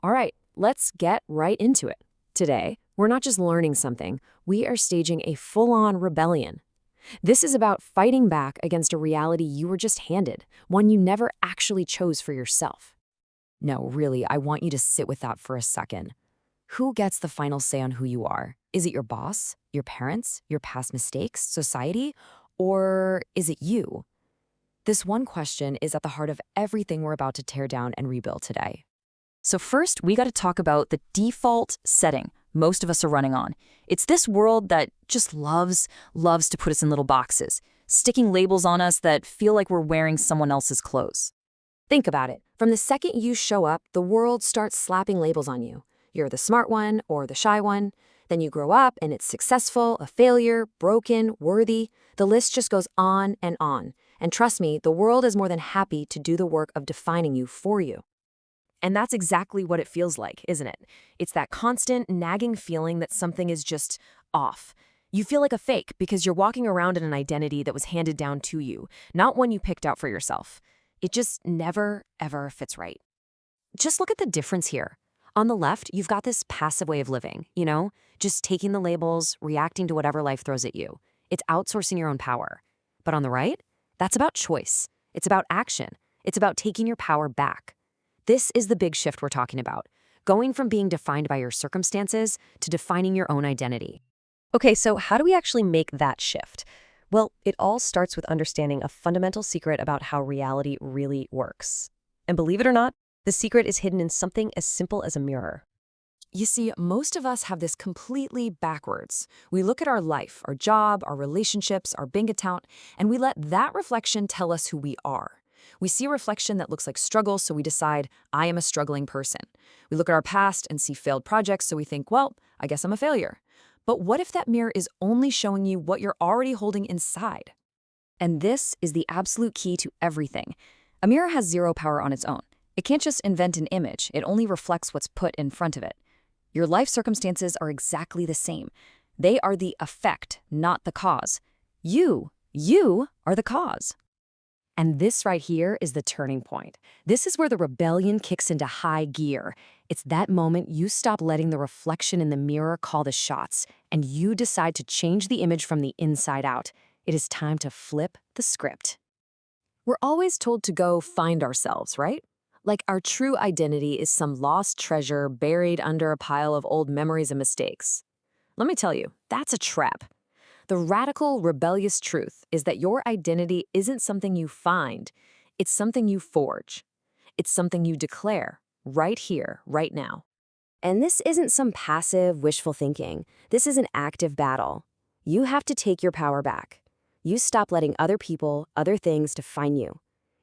All right, let's get right into it. Today, we're not just learning something, we are staging a full-on rebellion. This is about fighting back against a reality you were just handed, one you never actually chose for yourself. No, really, I want you to sit with that for a second. Who gets the final say on who you are? Is it your boss, your parents, your past mistakes, society, or is it you? This one question is at the heart of everything we're about to tear down and rebuild today. So first, we got to talk about the default setting most of us are running on. It's this world that just loves to put us in little boxes, sticking labels on us that feel like we're wearing someone else's clothes. Think about it. From the second you show up, the world starts slapping labels on you. You're the smart one or the shy one. Then you grow up and it's successful, a failure, broken, worthy. The list just goes on and on. And trust me, the world is more than happy to do the work of defining you for you. And that's exactly what it feels like, isn't it? It's that constant, nagging feeling that something is just off. You feel like a fake because you're walking around in an identity that was handed down to you, not one you picked out for yourself. It just never, ever fits right. Just look at the difference here. On the left, you've got this passive way of living, just taking the labels, reacting to whatever life throws at you. It's outsourcing your own power. But on the right, that's about choice. It's about action. It's about taking your power back. This is the big shift we're talking about, going from being defined by your circumstances to defining your own identity. Okay, so how do we actually make that shift? Well, it all starts with understanding a fundamental secret about how reality really works. And believe it or not, the secret is hidden in something as simple as a mirror. You see, most of us have this completely backwards. We look at our life, our job, our relationships, our bank account, and we let that reflection tell us who we are. We see a reflection that looks like struggle, so we decide, I am a struggling person. We look at our past and see failed projects, so we think, well, I guess I'm a failure. But what if that mirror is only showing you what you're already holding inside? And this is the absolute key to everything. A mirror has zero power on its own. It can't just invent an image. It only reflects what's put in front of it. Your life circumstances are exactly the same. They are the effect, not the cause. You are the cause. And this right here is the turning point. This is where the rebellion kicks into high gear. It's that moment you stop letting the reflection in the mirror call the shots, and you decide to change the image from the inside out. It is time to flip the script. We're always told to go find ourselves, right? Like our true identity is some lost treasure buried under a pile of old memories and mistakes. Let me tell you, that's a trap. The radical, rebellious truth is that your identity isn't something you find, it's something you forge. It's something you declare, right here, right now. And this isn't some passive, wishful thinking. This is an active battle. You have to take your power back. You stop letting other people, other things define you.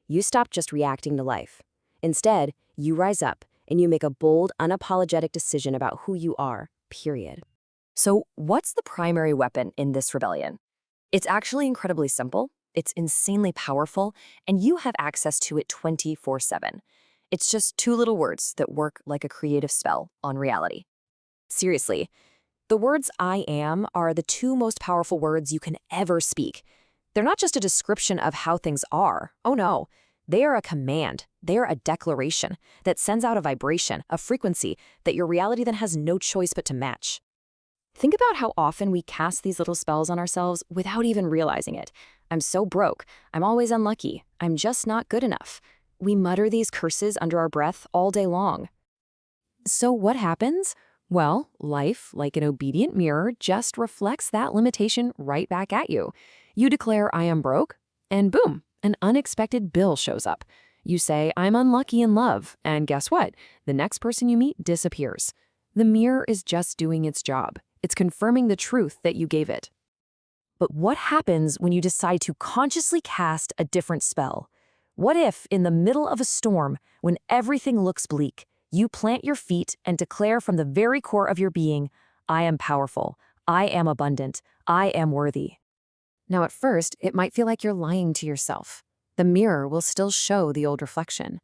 You stop just reacting to life. Instead, you rise up and you make a bold, unapologetic decision about who you are, period. So what's the primary weapon in this rebellion? It's actually incredibly simple, it's insanely powerful, and you have access to it 24/7. It's just two little words that work like a creative spell on reality. Seriously, the words I am are the two most powerful words you can ever speak. They're not just a description of how things are. Oh no, they are a command. They are a declaration that sends out a vibration, a frequency that your reality then has no choice but to match. Think about how often we cast these little spells on ourselves without even realizing it. I'm so broke. I'm always unlucky. I'm just not good enough. We mutter these curses under our breath all day long. So what happens? Well, life, like an obedient mirror, just reflects that limitation right back at you. You declare, I am broke, and boom, an unexpected bill shows up. You say, I'm unlucky in love, and guess what? The next person you meet disappears. The mirror is just doing its job. It's confirming the truth that you gave it. But what happens when you decide to consciously cast a different spell? What if, in the middle of a storm, when everything looks bleak, you plant your feet and declare from the very core of your being, I am powerful, I am abundant, I am worthy? Now, at first, it might feel like you're lying to yourself. The mirror will still show the old reflection.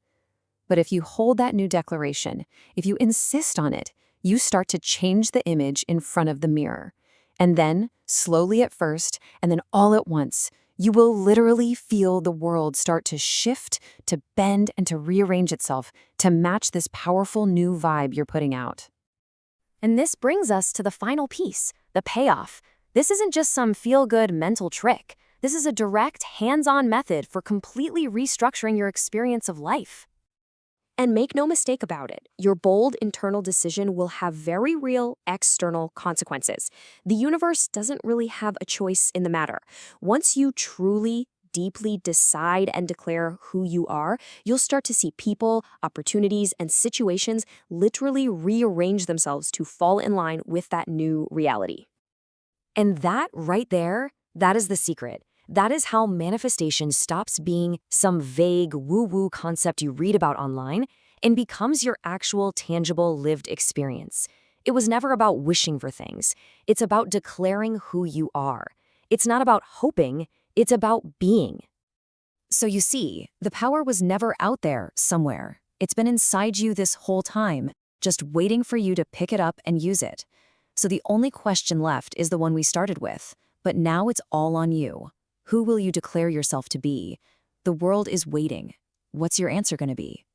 But if you hold that new declaration, if you insist on it, you start to change the image in front of the mirror. And then, slowly at first, and then all at once, You will literally feel the world start to shift, to bend, and to rearrange itself to match this powerful new vibe you're putting out. And this brings us to the final piece, the payoff. This isn't just some feel-good mental trick. This is a direct, hands-on method for completely restructuring your experience of life. And make no mistake about it, your bold internal decision will have very real external consequences. The universe doesn't really have a choice in the matter. Once you truly, deeply decide and declare who you are, you'll start to see people, opportunities, and situations literally rearrange themselves to fall in line with that new reality. And that right there, that is the secret. That is how manifestation stops being some vague woo-woo concept you read about online and becomes your actual tangible lived experience. It was never about wishing for things. It's about declaring who you are. It's not about hoping, it's about being. So you see, the power was never out there somewhere. It's been inside you this whole time, just waiting for you to pick it up and use it. So the only question left is the one we started with, but now it's all on you. Who will you declare yourself to be? The world is waiting. What's your answer going to be?